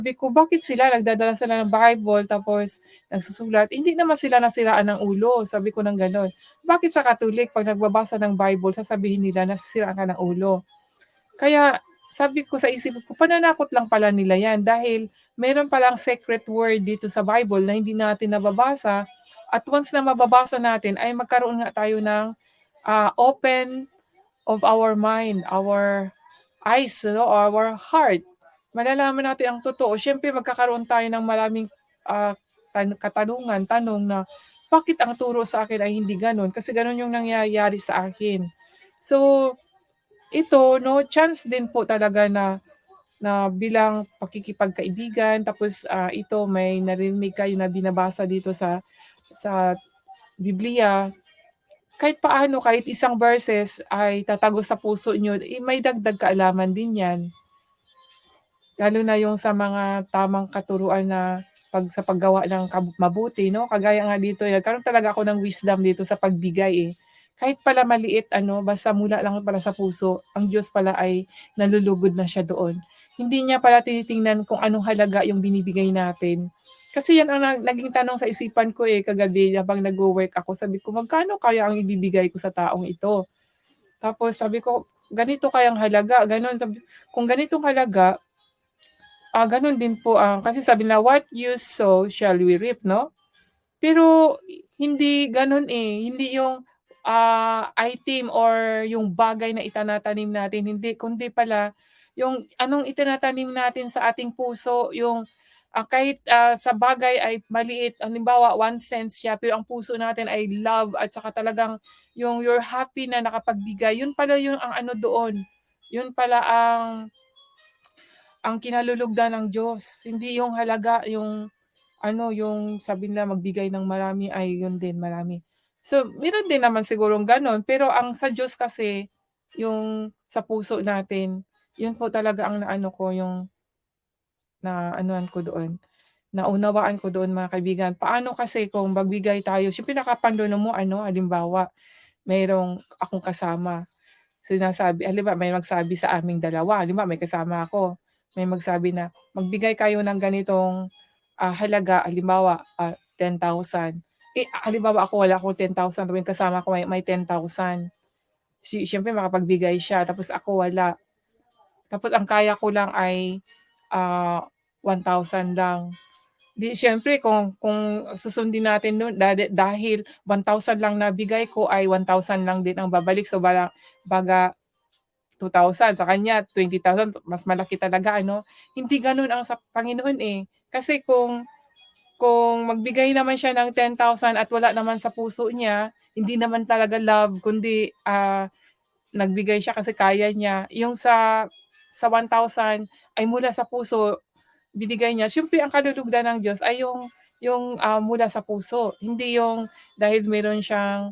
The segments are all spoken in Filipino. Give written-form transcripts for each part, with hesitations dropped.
Sabi ko, bakit sila nagdadala sila ng Bible tapos nagsusulat, hindi naman sila nasiraan ng ulo, sabi ko ng gano'n. Bakit sa Katolik 'pag nagbabasa ng Bible sasabihin nila nasisiraan ka ng ulo? Kaya sabi ko sa isip ko, pananakot lang pala nila 'yan dahil meron palang secret word dito sa Bible na hindi natin nababasa at once na mababasa natin ay magkaroon nga tayo ng, open of our mind, our eyes, our heart. Malalaman natin ang totoo. Siyempre magkakaroon tayo ng maraming, ah, katanungan, tanong na, bakit ang turo sa akin ay hindi gano'n? Kasi gano'n yung nangyayari sa akin. So, ito 'no, chance din po talaga na na bilang pakikipagkaibigan tapos, ito may narinig kayo na binabasa dito sa Biblia, kahit paano, kahit isang verses ay tatagos sa puso niyo, may dagdag kaalaman din 'yan. Lalo na yung sa mga tamang katuruan na sa paggawa ng mabuti 'no, kagaya nga dito, nagkaroon talaga ako ng wisdom dito sa pagbigay, eh. Kahit pala maliit ano, basta mula lang pala sa puso, ang Diyos pala ay nalulugod na siya doon. Hindi niya pala tinitingnan kung anong halaga yung binibigay natin. Kasi yan ang naging tanong sa isipan ko, eh, kagabi habang nagwo-work ako. Sabi ko, "Magkano kaya ang ibibigay ko sa taong ito?" Tapos sabi ko, "Ganito kayang halaga," gano'n. Kung ganitong halaga, gano'n din po ang kasi sabi na, "What you sow shall we reap," 'no? Pero hindi gano'n, eh, hindi yung, item or yung bagay na itinatanim natin, hindi, kundi pala yung anong itinatanim natin sa ating puso, yung, kahit, sa bagay ay maliit, halimbawa 1 cent siya, pero ang puso natin ay love at saka talagang yung you're happy na nakapagbigay, yun pala yung ang ano doon, yun pala ang kinalulugdan ng Diyos, hindi yung halaga, yung ano, yung sabi nila magbigay ng marami ay yun din marami. So, meron din naman sigurong gano'n, pero ang sa Diyos kasi, yung sa puso natin, yun po talaga ang naano ko, yung naanuhan ko doon, naunawaan ko doon mga kaibigan. Paano kasi kung magbigay tayo, siyempre nakapanluno mo ano, halimbawa, mayroong akong kasama. Sinasabi halimbawa may magsabi sa aming dalawa, halimbawa may kasama ako, may magsabi na, "Magbigay kayo ng ganitong, halaga." Halimbawa, 10,000. Eh, halimbawa ako wala akong 10,000 tapos yung kasama ko may 10,000. Siyempre makapagbigay siya tapos ako wala. Tapos ang kaya ko lang ay, 1,000 lang. 'Di siyempre kung susundin natin nun dahil 1,000 lang na bigay ko ay 1,000 lang din ang babalik. So, baga 2,000 sa kanya 20,000 mas malaki talaga ano. Hindi gano'n ang sa Panginoon, eh. Kasi kung magbigay naman siya ng 10,000 at wala naman sa puso niya, hindi naman talaga love kundi, nagbigay siya kasi kaya niya. Yung sa 1,000 ay mula sa puso, binigay niya. Siyempre ang kalulugdan ng Diyos ay yung mula sa puso, hindi yung dahil meron siyang,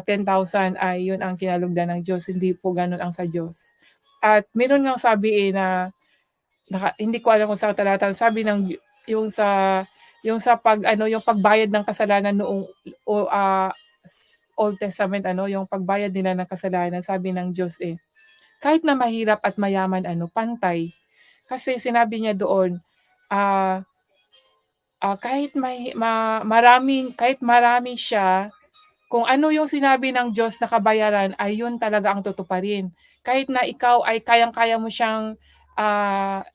10,000 ay yun ang kinalugdan ng Diyos, hindi po gano'n ang sa Diyos. At meron ngang sabi, eh, na hindi ko alam kung saang talata, sabi ng yung sa pag-ano, yung pagbayad ng kasalanan noong Old Testament ano, yung pagbayad nila ng kasalanan, sabi ng Diyos, eh, kahit na mahirap at mayaman ano, pantay. Kasi sinabi niya doon, ah, kahit kahit marami siya, kung ano yung sinabi ng Diyos na kabayaran ay yun talaga ang tutuparin. Kahit na ikaw ay kayang-kaya mo siyang,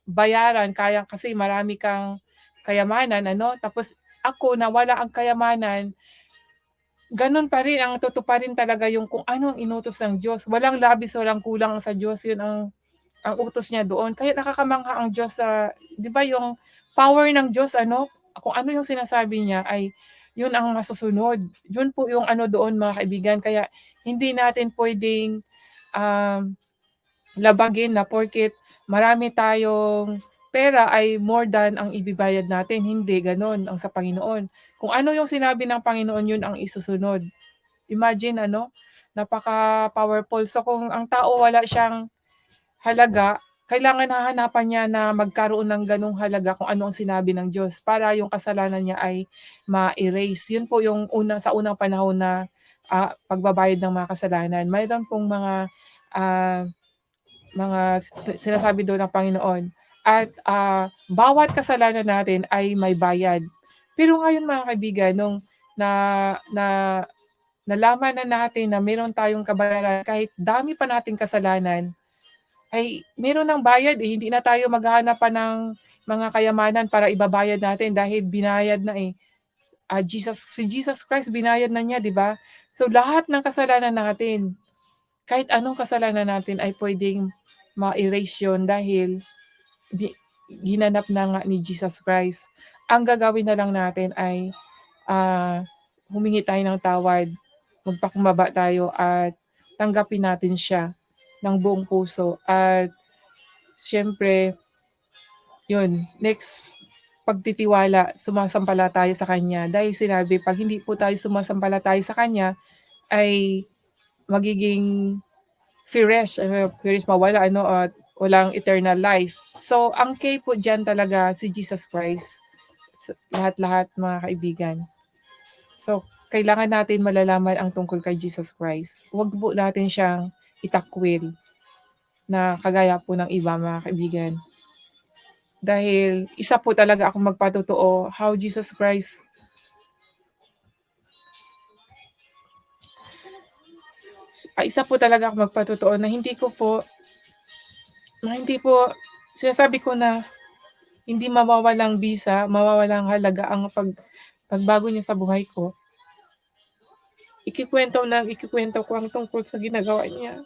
bayaran, kasi marami kang kayamanan ano, tapos ako na wala ang kayamanan, gano'n pa rin ang tutuparin talaga yung kung ano ang inutos ng Diyos. Walang labis, walang kulang sa Diyos, yun ang utos niya doon. Kaya nakakamangha ang Diyos sa 'di ba yung power ng Diyos ano, kung ano yung sinasabi niya ay yun ang masusunod. Yun po yung ano doon mga kaibigan, kaya hindi natin puwedeng, um, labagin na porket marami tayong pera ay more than ang ibibayad natin, hindi gano'n ang sa Panginoon. Kung ano yung sinabi ng Panginoon yun ang isusunod. Imagine ano, napaka-powerful. So kung ang tao wala siyang halaga, kailangan hahanapan niya na magkaroon ng gano'ng halaga kung ano ang sinabi ng Diyos para yung kasalanan niya ay ma-erase. Yun po yung sa unang panahon na, pagbabayad ng mga kasalanan. Mayroon pong mga sinasabi doon ng Panginoon, at, bawat kasalanan natin ay may bayad. Pero ngayon mga kaibigan nung na na nalaman na natin na meron tayong kabayaran kahit dami pa nating kasalanan, ay meron ng bayad, eh, hindi na tayo maghahanap pa ng mga kayamanan para ibabayad natin dahil binayad na, eh. Si Jesus Christ binayad na niya, 'di ba? So, lahat ng kasalanan natin, kahit anong kasalanan natin ay puwedeng ma-erase yun dahil Gi ginanap na nga ni Jesus Christ. Ang gagawin na lang natin ay, ah, humingi tayo ng tawad, magpakumbaba tayo at tanggapin natin siya ng buong puso at siyempre yun, next pagtitiwala, sumasampalataya sa kanya dahil sinabi 'pag hindi po tayo sumasampalataya sa kanya ay magiging firish mawala ano at walang eternal life. So, ang key po diyan talaga si Jesus Christ, lahat-lahat mga kaibigan. So, kailangan natin malalaman ang tungkol kay Jesus Christ. Huwag po natin siyang itakwil na kagaya po ng iba mga kaibigan. Dahil isa po talaga akong magpatotoo how Jesus Christ isa po talaga akong magpatotoo na hindi po sinasabi ko na hindi mawawalang bisa, mawawalang halaga ang pagbago niya sa buhay ko. Ikukuwento ko ang tungkol sa ginagawa niya.